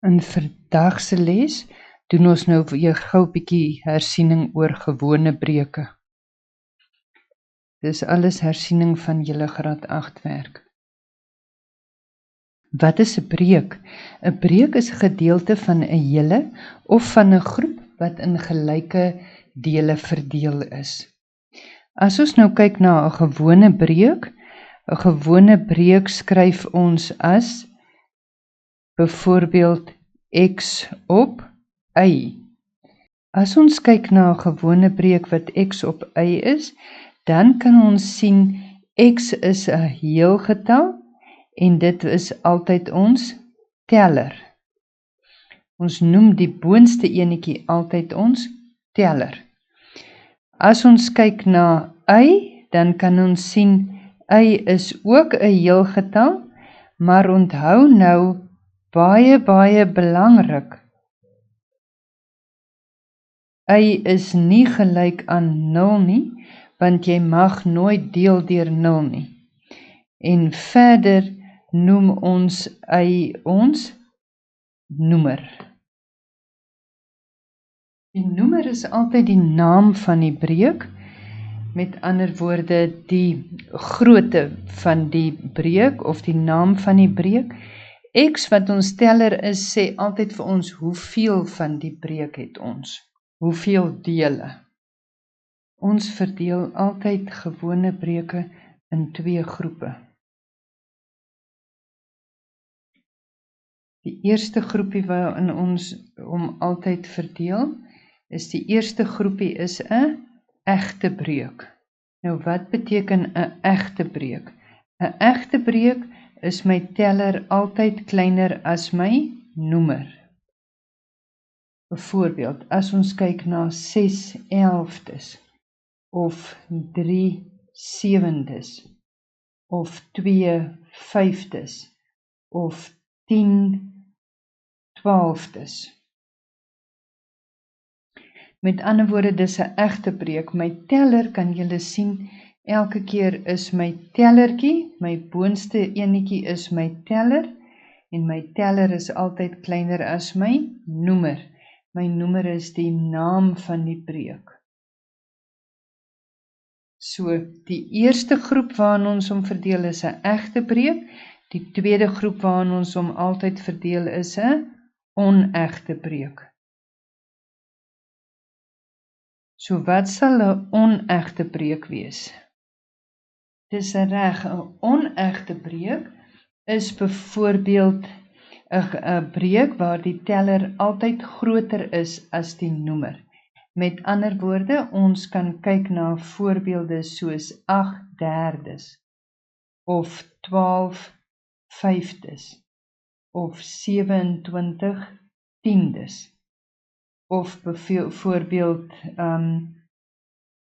In vandag se les doen ons nou weer gou 'n bietjie hersiening oor gewone breuke. Dis alles hersiening van julle graad 8 werk. Wat is 'n breuk? 'n Breuk is 'n gedeelte van 'n hele of van 'n groep wat in gelyke dele verdeel is. As ons nou kyk na 'n gewone breuk skryf ons as byvoorbeeld x op y. As ons kyk na 'n gewone breuk wat x op y is, dan kan ons sien x is 'n heelgetal en dit is altyd ons teller. Ons noem die boonste enetjie altyd ons teller. As ons kyk na y, dan kan ons sien y is ook 'n heelgetal, maar onthou nou baie belangrik. Y is nie gelyk aan 0 nie, want jy mag nooit deel deur 0 nie. En verder noem ons y ons noemer. Die noemer is altyd die naam van die breuk, met ander woorde die grootte van die breuk of die naam van die breuk. X wat ons teller is, sê altyd vir ons hoeveel van die breuk het ons. Hoeveel dele. Ons verdeel altyd gewone breuke in 2 groepe. Die eerste groepie waarin ons hom altyd verdeel, is die eerste groepie is 'n egte breuk. Nou wat beteken 'n egte breuk? 'n Egte breuk is my teller altyd kleiner as my noemer. Byvoorbeeld, as ons kyk na 6/11 of 3/7 of 2/5 of 10/12. Met ander woorde, dis 'n egte breuk. My teller kan julle sien, elke keer is my tellertjie, my boonste enetjie is my teller, en my teller is altyd kleiner as my noemer. My noemer is die naam van die breuk. So, die eerste groep waarin ons hom verdeel is 'n egte breuk, die tweede groep waarin ons hom altyd verdeel is 'n onegte breuk. So wat sal 'n onegte breuk wees? Dis reg, 'n onegte breuk is byvoorbeeld 'n breuk waar die teller altyd groter is as die noemer. Met ander woorde, ons kan kyk na voorbeelde soos 8/3 of 12/5 of 27/10 of byvoorbeeld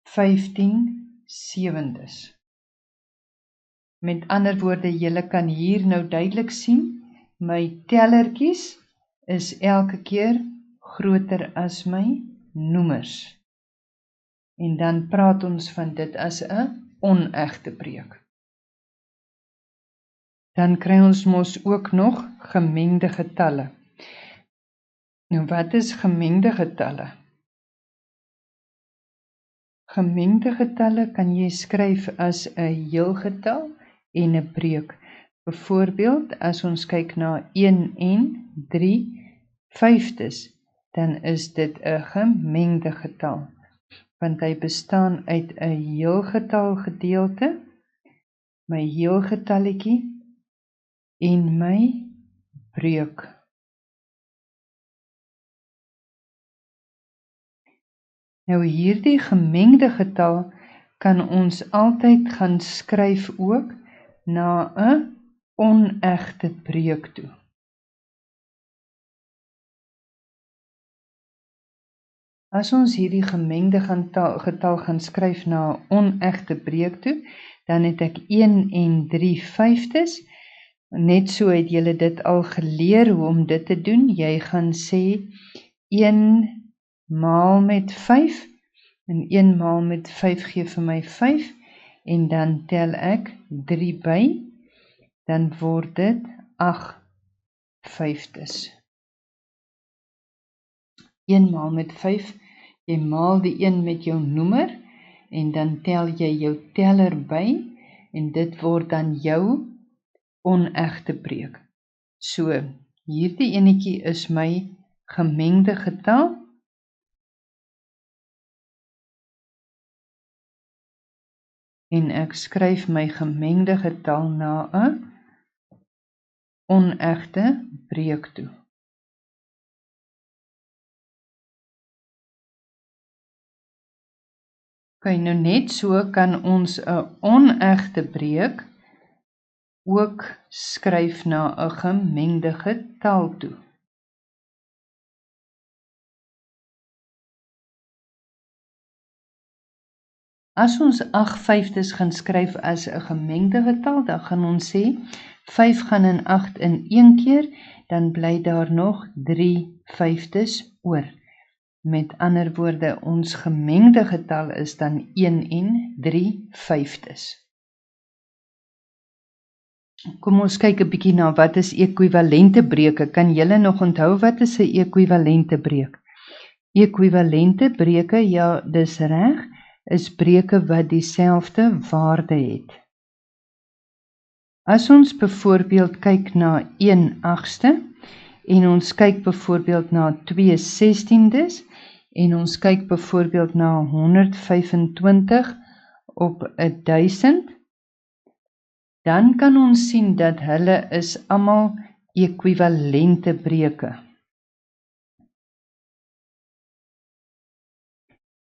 15/7. Met ander woorde, julle kan hier nou duidelik sien, my tellertjies is elke keer groter as my noemers. En dan praat ons van dit as 'n onegte breuk. Dan kry ons mos ook nog gemengde getalle. Nou wat is gemengde getalle? Gemengde getalle kan jy skryf as 'n heelgetal en 'n breuk. Byvoorbeeld, as ons kyk na 1 en 3/5, dan is dit 'n gemengde getal, want hy bestaan uit 'n heelgetal gedeelte, my heelgetalletjie en my breuk. Nou hierdie gemengde getal kan ons altyd gaan skryf ook na 'n onegte breuk toe. As ons hierdie gemengde getal gaan skryf na 'n onegte breuk toe, dan het ek 1 en 3/5. Net so het julle dit al geleer hoe om dit te doen. Jy gaan sê 1 maal met 5 en 1 maal met 5 gee vir my 5 en dan tel ek 3 by, dan word dit 8/5. 1 maal met 5, jy maal die 1 met jou noemer, en dan tel jy jou teller by, en dit word dan jou onegte breek. So, hierdie enetjie is my gemengde getal, en ek skryf my gemengde getal na 'n onegte breek toe. Ok, nou net so kan ons 'n onegte breek ook skryf na 'n gemengde getal toe. As ons 8/5 gaan skryf as 'n gemengde getal, dan gaan ons sê 5 gaan in 8 in 1 keer, dan bly daar nog 3/5 oor. Met ander woorde, ons gemengde getal is dan 1 en 3/5. Kom ons kyk 'n bietjie na wat is ekwivalente breuke. Kan julle nog onthou wat is 'n ekwivalente breuk? Ekwivalente breuke, ja, dis reg, is breuke wat dieselfde waarde het. As ons byvoorbeeld kyk na 1/8 en ons kyk byvoorbeeld na 2/16 en ons kyk byvoorbeeld na 125 op 1000, dan kan ons sien dat hulle is almal ekwivalente breuke.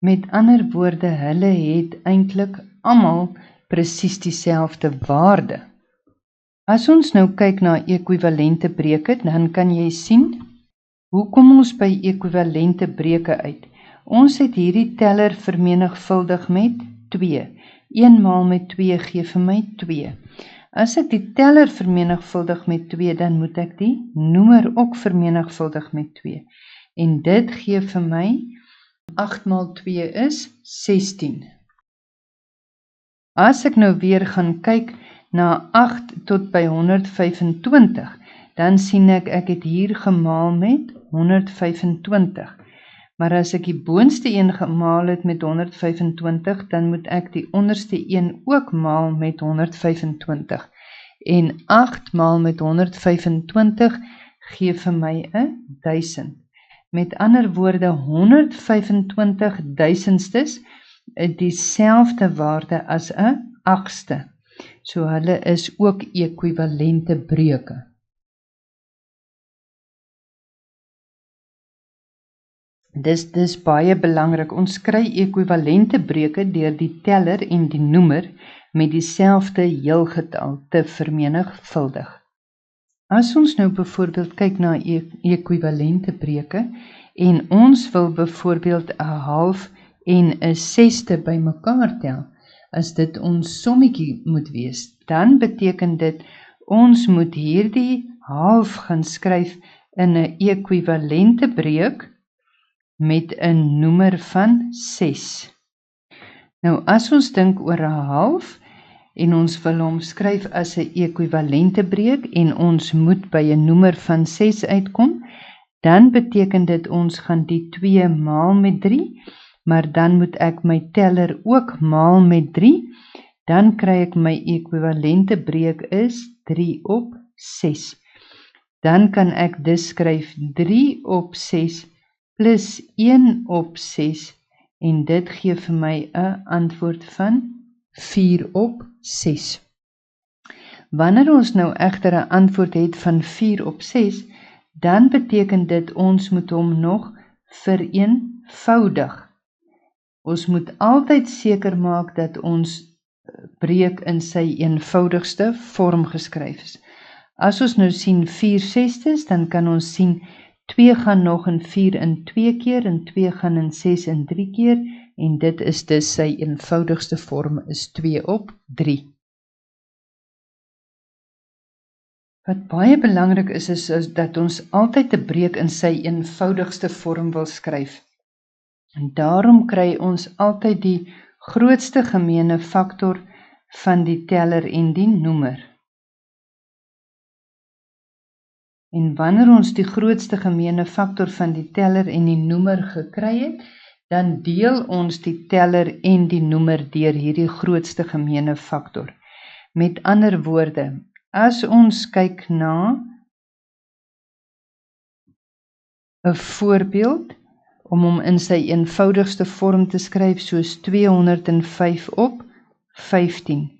Met ander woorde, hulle het eintlik almal presies dieselfde waarde. As ons nou kyk na ekwivalente breuke, dan kan jy sien, hoe kom ons by ekwivalente breuke uit? Ons het hierdie teller vermenigvuldig met 2. 1 maal met 2 gee vir my 2. As ek die teller vermenigvuldig met 2, dan moet ek die noemer ook vermenigvuldig met 2. En dit gee vir my 8 maal 2 is 16. As ek nou weer gaan kyk na 8 tot by 125, dan sien ek het hier gemaal met 125. Maar as ek die boonste een gemaal het met 125, dan moet ek die onderste een ook maal met 125. En 8 maal met 125 gee vir my 1000. Met ander woorde, 125 duisendstes is dieselfde waarde as 'n 8ste. So hulle is ook ekwivalente breuke. Dis baie belangrik. Ons kry ekwivalente breuke deur die teller en die noemer met dieselfde heelgetal te vermenigvuldig. As ons nou byvoorbeeld kyk na ekwivalente breuke en ons wil byvoorbeeld 'n half en 'n sesde bymekaar tel, as dit ons sommetjie moet wees, dan beteken dit ons moet hierdie half gaan skryf in 'n ekwivalente breuk met 'n noemer van 6. Nou as ons dink oor 'n half en ons wil hom skryf as 'n ekwivalente breuk en ons moet by 'n noemer van 6 uitkom, dan beteken dit ons gaan die 2 maal met 3, maar dan moet ek my teller ook maal met 3, dan kry ek my ekwivalente breuk is 3 op 6. Dan kan ek dus skryf 3 op 6 plus 1 op 6 en dit gee vir my 'n antwoord van 4 op 6. Wanneer ons nou egter 'n antwoord het van 4 op 6, dan beteken dit ons moet hom nog vereenvoudig. Ons moet altyd seker maak dat ons breuk in sy eenvoudigste vorm geskryf is. As ons nou sien 4/6, dan kan ons sien 2 gaan nog in 4 in 2 keer en 2 gaan in 6 in 3 keer en dit is dus sy eenvoudigste vorm is 2 op 3. Wat baie belangrik is dat ons altyd 'n breuk in sy eenvoudigste vorm wil skryf. En daarom kry ons altyd die grootste gemeene faktor van die teller en die noemer. En wanneer ons die grootste gemeene faktor van die teller en die noemer gekry het, dan deel ons die teller en die noemer deur hierdie grootste gemeene faktor. Met ander woorde, as ons kyk na 'n voorbeeld, om hom in sy eenvoudigste vorm te skryf soos 205 op 15.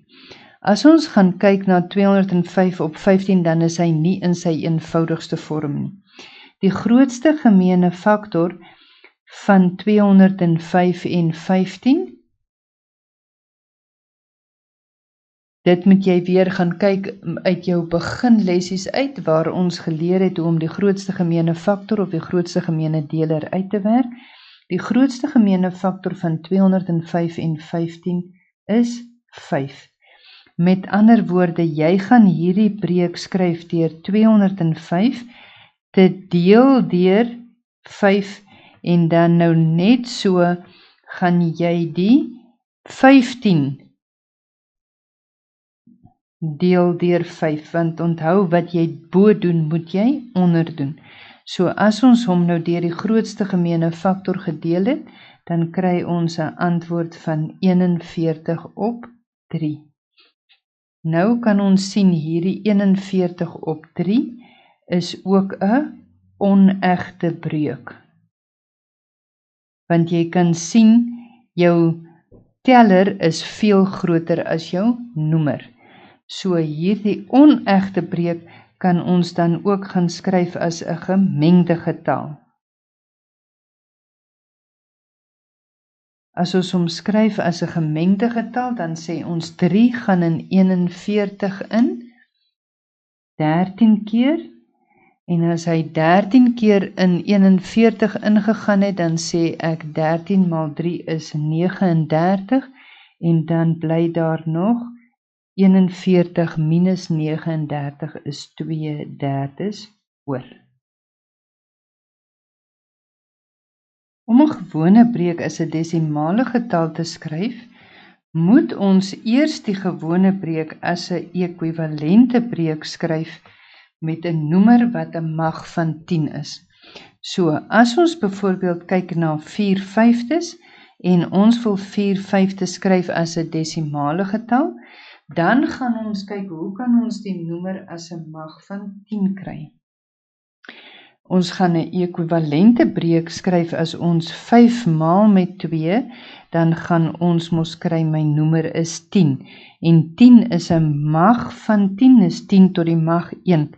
As ons gaan kyk na 205 op 15, dan is hy nie in sy eenvoudigste vorm nie. Die grootste gemeene faktor van 205 en 15, dit moet jy weer gaan kyk uit jou beginlessies uit, waar ons geleer het hoe om die grootste gemeene faktor of die grootste gemeene deler uit te werk. Die grootste gemeene faktor van 205 en 15 is 5. Met ander woorde, jy gaan hierdie breek skryf deur 205 te deel deur 5 en dan nou net so gaan jy die 15 deel deur 5, want onthou wat jy bo doen, moet jy onder doen. So as ons hom nou deur die grootste gemeene faktor gedeel het, dan kry ons 'n antwoord van 41 op 3. Nou kan ons sien hierdie 41 op 3 is ook 'n onegte breuk. Want jy kan sien jou teller is veel groter as jou noemer. So hierdie onegte breek kan ons dan ook gaan skryf as 'n gemengde getal. As ons hom skryf as 'n gemengde getal, dan sê ons 3 gaan in 41 in 13 keer, en as hy 13 keer in 41 ingegaan het, dan sê ek 13 maal 3 is 39, en dan bly daar nog 41 minus 39 is 2/3 oor. Om 'n gewone breek as 'n desimale getal te skryf, moet ons eers die gewone breek as 'n ekwivalente breek skryf met 'n noemer wat 'n mag van 10 is. So, as ons byvoorbeeld kyk na 4/5 en ons wil 4/5 skryf as 'n desimale getal, dan gaan ons kyk hoe kan ons die noemer as 'n mag van 10 kry. Ons gaan 'n ekwivalente breek skryf as ons 5 maal met 2, dan gaan ons mos kry my noemer is 10. En 10 is 'n mag van 10, is 10 tot die mag 1.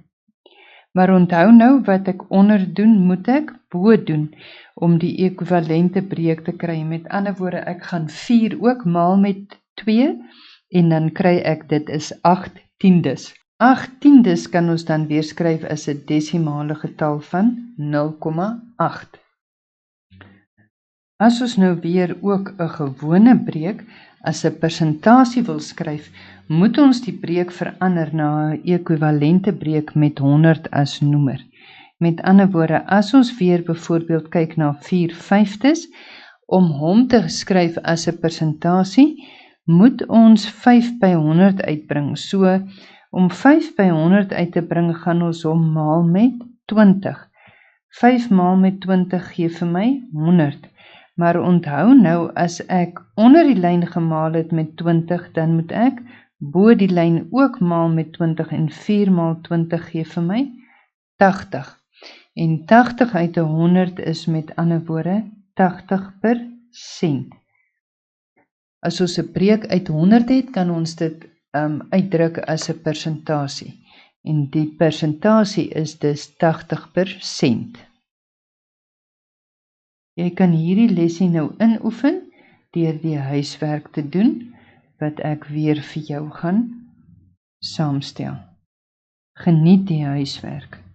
Maar onthou nou wat ek onder doen, moet ek bo doen, om die ekwivalente breek te kry. Met ander woorde, ek gaan 4 ook maal met 2, en dan kry ek dit is 8/10. 8/10 kan ons dan weer skryf as 'n desimale getal van 0,8. As ons nou weer ook 'n gewone breek as 'n persentasie wil skryf, moet ons die breek verander na 'n ekwivalente breek met 100 as noemer. Met ander woorde, as ons weer byvoorbeeld kyk na 4/5, om hom te skryf as 'n persentasie, moet ons 5 by 100 uitbring. So, om 5 by 100 uit te bring, gaan ons hom maal met 20. 5 maal met 20 gee vir my 100. Maar onthou nou, as ek onder die lyn gemaal het met 20, dan moet ek bo die lyn ook maal met 20, en 4 maal 20 gee vir my 80. En 80 uit 100 is met ander woorde 80%. As ons 'n breek uit 100 het, kan ons dit uitdruk as 'n persentasie. En die persentasie is dus 80%. Jy kan hierdie lesie nou inoefen deur die huiswerk te doen, wat ek weer vir jou gaan saamstel. Geniet die huiswerk.